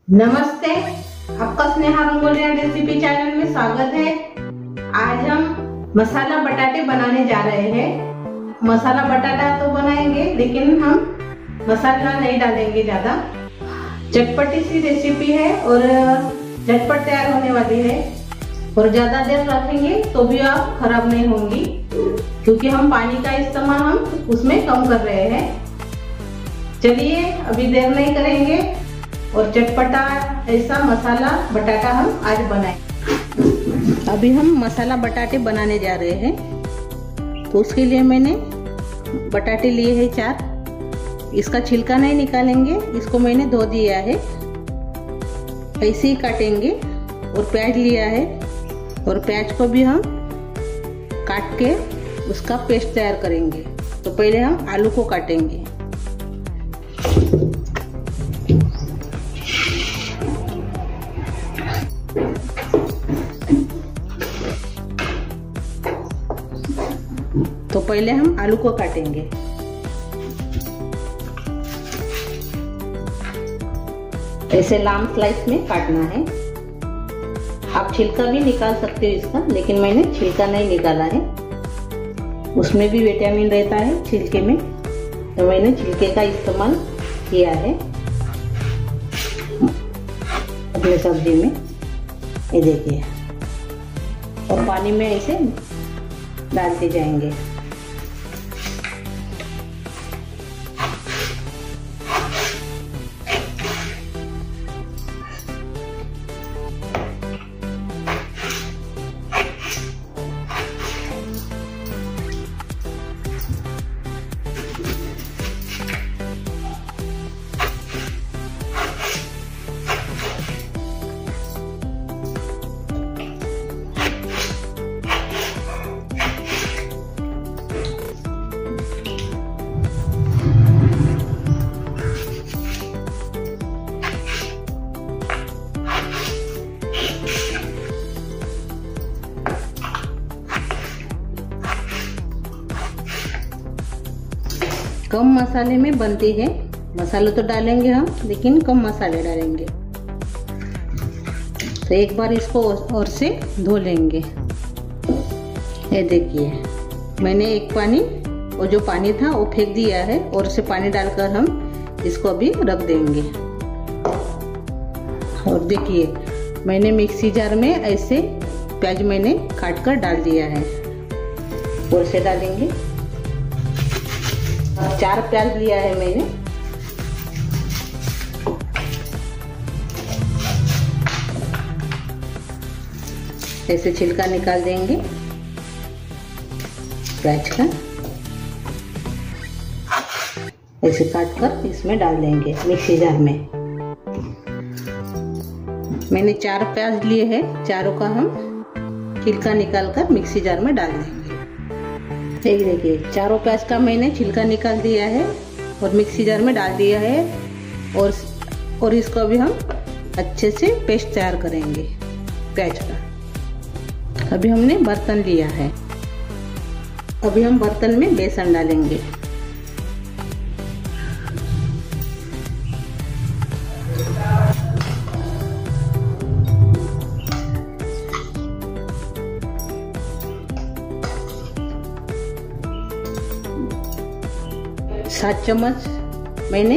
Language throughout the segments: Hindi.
नमस्ते, आपका Sneha rangoli and recipe channel में स्वागत है। आज हम मसाला बटाटे बनाने जा रहे हैं। मसाला बटाटा तो बनाएंगे लेकिन हम मसाला नहीं डालेंगे ज्यादा। चटपटी सी रेसिपी है और झटपट तैयार होने वाली है और ज्यादा देर रखेंगे तो भी आप खराब नहीं होंगी, क्योंकि हम पानी का इस्तेमाल हम उसमें कम कर रहे हैं। चलिए अभी देर नहीं करेंगे और चटपटा ऐसा मसाला बटाटा हम आज बनाएं। अभी हम मसाला बटाटे बनाने जा रहे हैं, तो उसके लिए मैंने बटाटे लिए हैं 4। इसका छिलका नहीं निकालेंगे, इसको मैंने धो दिया है, ऐसे ही काटेंगे। और प्याज लिया है और प्याज को भी हम काट के उसका पेस्ट तैयार करेंगे। तो पहले हम आलू को काटेंगे। तो पहले हम आलू को काटेंगे। ऐसे लाम स्लाइस में काटना है। आप छिलका भी निकाल सकते हो इसका, लेकिन मैंने छिलका नहीं निकाला है। उसमें भी विटामिन रहता है छिलके में, तो मैंने छिलके का इस्तेमाल किया है अपने सब्जी में। ये देखिए, और पानी में ऐसे डालते जाएंगे। कम मसाले में बनती है। मसाले तो डालेंगे हम, लेकिन कम मसाले डालेंगे। तो एक बार इसको और से धो लेंगे। ये देखिए, मैंने एक पानी, वो जो पानी था वो फेंक दिया है, और से पानी डालकर हम इसको अभी रख देंगे। और देखिए, मैंने मिक्सी जार में ऐसे प्याज मैंने काट कर डाल दिया है। और से डालेंगे 4 प्याज लिया है मैंने। ऐसे छिलका निकाल देंगे प्याज का, ऐसे काट कर इसमें डाल देंगे मिक्सी जार में। मैंने 4 प्याज लिए हैं, चारों का हम छिलका निकाल कर मिक्सी जार में डाल देंगे। एक देखिए, चारों प्याज का मैंने छिलका निकाल दिया है और मिक्सी जार में डाल दिया है। और इसको भी हम अच्छे से पेस्ट तैयार करेंगे प्याज का। अभी हमने बर्तन लिया है। अभी हम बर्तन में बेसन डालेंगे। सात चम्मच मैंने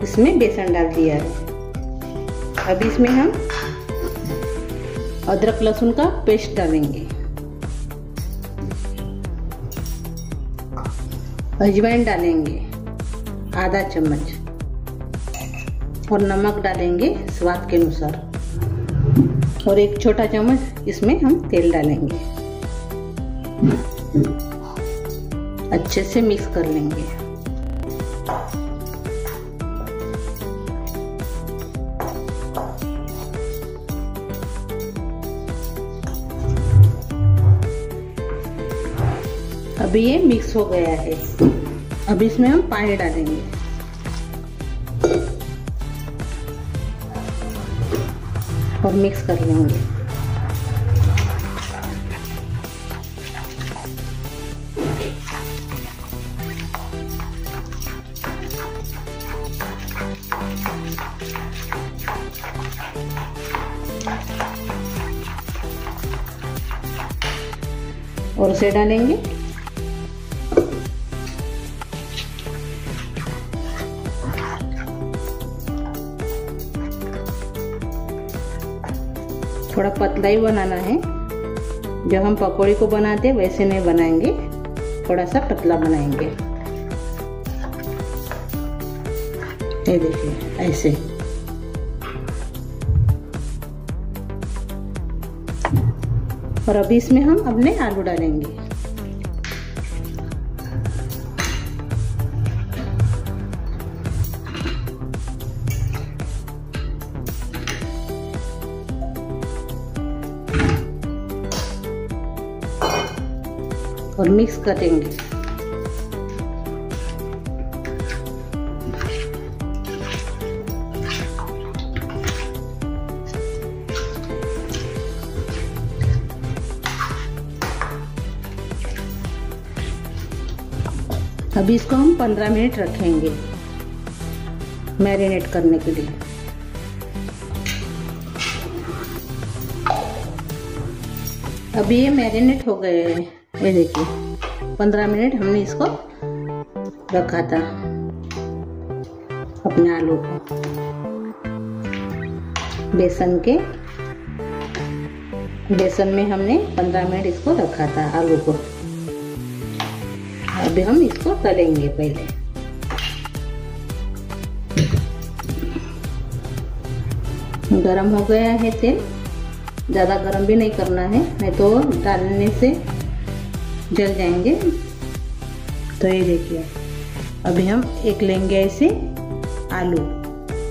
इसमें बेसन डाल दिया है। अब इसमें हम अदरक लहसुन का पेस्ट डालेंगे। अजवाइन डालेंगे आधा चम्मच, और नमक डालेंगे स्वाद के अनुसार। और एक छोटा चम्मच इसमें हम तेल डालेंगे। अच्छे से मिक्स कर लेंगे। अभी ये मिक्स हो गया है। अब इसमें हम पानी डालेंगे। और मिक्स कर लेंगे। और उसे डालेंगे। थोड़ा पतला ही बनाना है, जब हम पकौड़ी को बनाते हैं वैसे नहीं बनाएंगे, थोड़ा सा पतला बनाएंगे। ये देखिए ऐसे। और अभी इसमें हम अपने आलू डालेंगे। और मिक्स करेंगे। अभी इसको हम 15 मिनट रखेंगे मैरिनेट करने के लिए। अभी ये मैरिनेट हो गए हैं। ये देखिए 15 मिनट हमने इसको रखा था अपने आलू को बेसन में हमने 15 मिनट इसको रखा था आलू को। अभी हम इसको तलेंगे। पहले गरम हो गया है तेल, ज़्यादा गरम भी नहीं करना है, नहीं तो डालने से जल जाएंगे। तो ये देखिए अभी हम एक लेंगे ऐसे आलू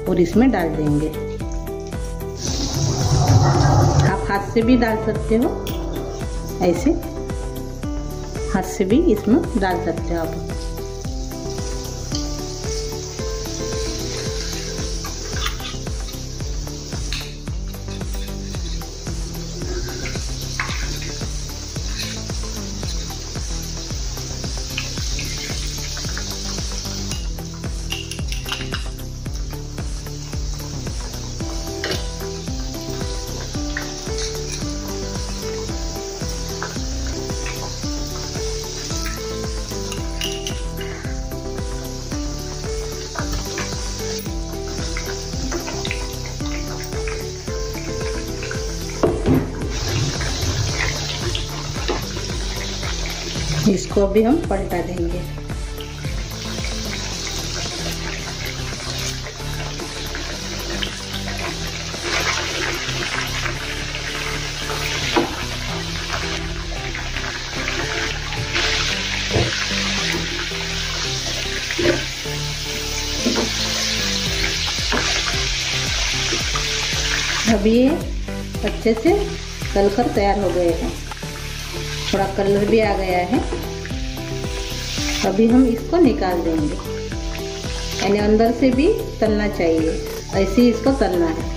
और इसमें डाल देंगे। आप हाथ से भी डाल सकते हो, ऐसे हाथ से भी इसमें डाल सकते हो आप। इसको भी हम पलटा देंगे। अभी ये अच्छे से तलकर तैयार हो गए हैं, थोड़ा कलर भी आ गया है। अभी हम इसको निकाल देंगे, यानी अंदर से भी तलना चाहिए, ऐसे ही इसको तलना है।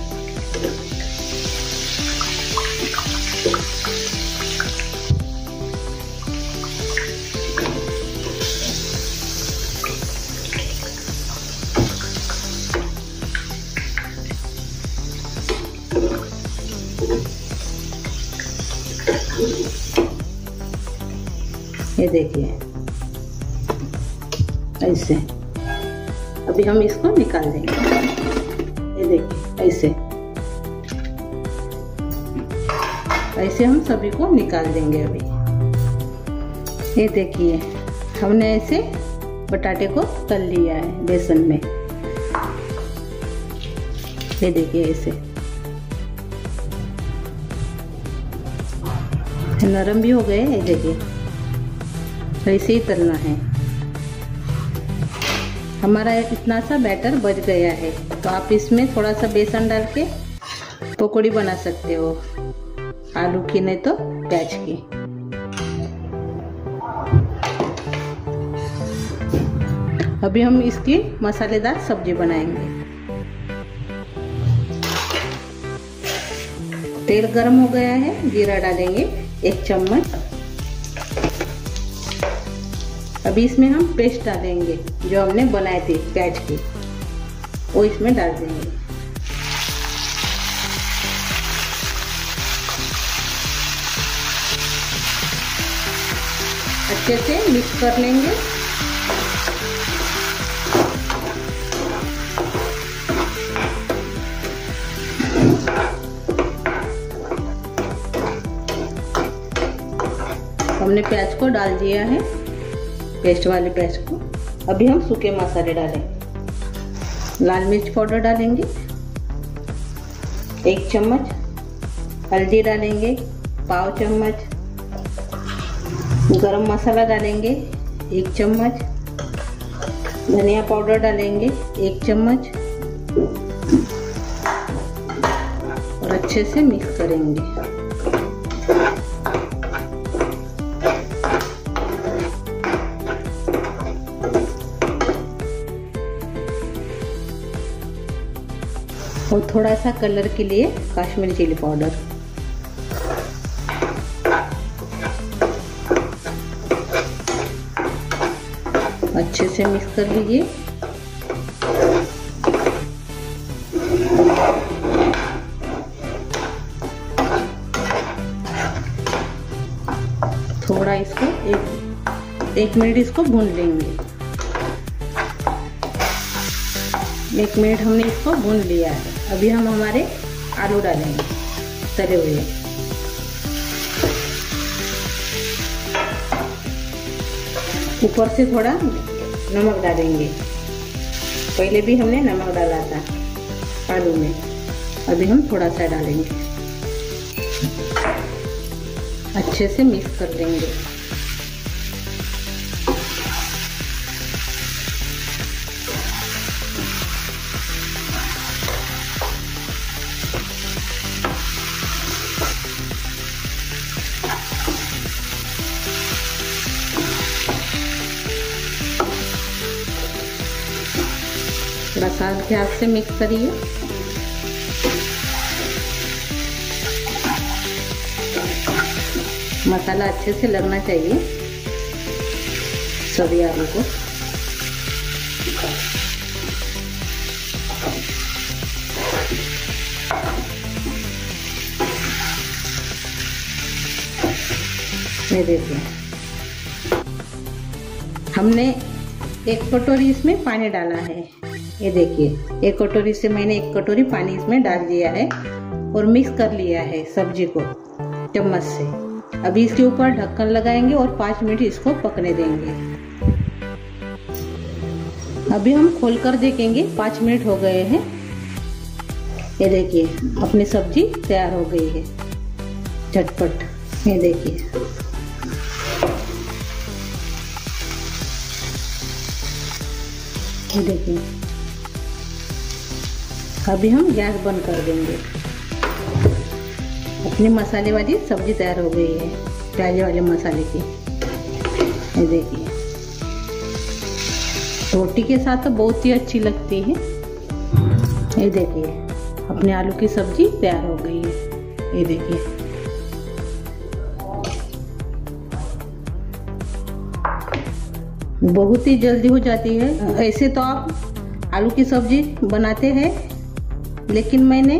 ये देखिए ऐसे। अभी हम इसको निकाल देंगे। ये देखिए ऐसे ऐसे हम सभी को निकाल देंगे। अभी ये देखिए हमने ऐसे बटाटे को तल लिया है बेसन में। ये देखिए ऐसे नरम भी हो गए। ये देखिए ऐसे ही तलना है। हमारा इतना सा बैटर बच गया है, तो आप इसमें थोड़ा सा बेसन डाल के पकौड़ी बना सकते हो, आलू की नहीं तो प्याज की। अभी हम इसकी मसालेदार सब्जी बनाएंगे। तेल गरम हो गया है, जीरा डालेंगे 1 चम्मच। अभी इसमें हम पेस्ट डालेंगे जो हमने बनाए थे प्याज की, वो इसमें डाल देंगे। अच्छे से मिक्स कर लेंगे। हमने प्याज को डाल दिया है, पेस्ट वाले प्याज को। अभी हम सूखे मसाले डालेंगे। लाल मिर्च पाउडर डालेंगे 1 चम्मच, हल्दी डालेंगे पाव चम्मच, गरम मसाला डालेंगे 1 चम्मच, धनिया पाउडर डालेंगे 1 चम्मच और अच्छे से मिक्स करेंगे। और थोड़ा सा कलर के लिए कश्मीरी चिली पाउडर। अच्छे से मिक्स कर लीजिए। थोड़ा इसको एक मिनट इसको भून लेंगे। 1 मिनट हमने इसको भून लिया है। अभी हम हमारे आलू डालेंगे तले हुए। ऊपर से थोड़ा नमक डालेंगे। पहले भी हमने नमक डाला था आलू में, अभी हम थोड़ा सा डालेंगे। अच्छे से मिक्स कर लेंगे। थोड़ा सा गैस से मिक्स करिए। मसाला अच्छे से लगना चाहिए सभी आलू को। ये देखिए, हमने 1 कटोरी इसमें पानी डाला है। ये देखिए, 1 कटोरी से मैंने 1 कटोरी पानी इसमें डाल दिया है और मिक्स कर लिया है सब्जी को चम्मच से। अभी इसके ऊपर ढक्कन लगाएंगे और 5 मिनट इसको पकने देंगे। अभी हम खोलकर देखेंगे। 5 मिनट हो गए हैं। ये देखिए, अपनी सब्जी तैयार हो गई है झटपट। ये देखिए, ये देखिए। अभी हम गैस बंद कर देंगे। अपनी मसाले वाली सब्जी तैयार हो गई है, प्याज वाले मसाले की। ये देखिए, रोटी के साथ तो बहुत ही अच्छी लगती है। ये देखिए, अपने आलू की सब्जी तैयार हो गई है। ये देखिए, बहुत ही जल्दी हो जाती है। ऐसे तो आप आलू की सब्जी बनाते हैं, लेकिन मैंने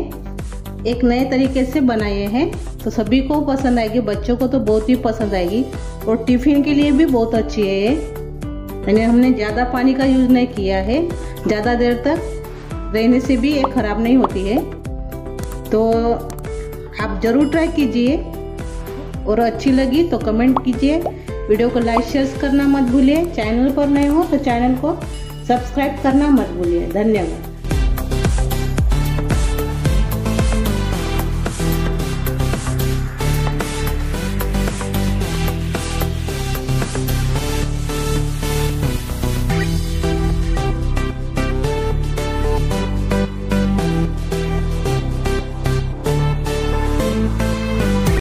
एक नए तरीके से बनाए हैं तो सभी को पसंद आएगी। बच्चों को तो बहुत ही पसंद आएगी और टिफिन के लिए भी बहुत अच्छी है ये। यानी हमने ज़्यादा पानी का यूज़ नहीं किया है। ज़्यादा देर तक रहने से भी ये ख़राब नहीं होती है। तो आप ज़रूर ट्राई कीजिए और अच्छी लगी तो कमेंट कीजिए। वीडियो को लाइक शेयर करना मत भूलिए। चैनल पर नए हो तो चैनल को सब्सक्राइब करना मत भूलिए। धन्यवाद।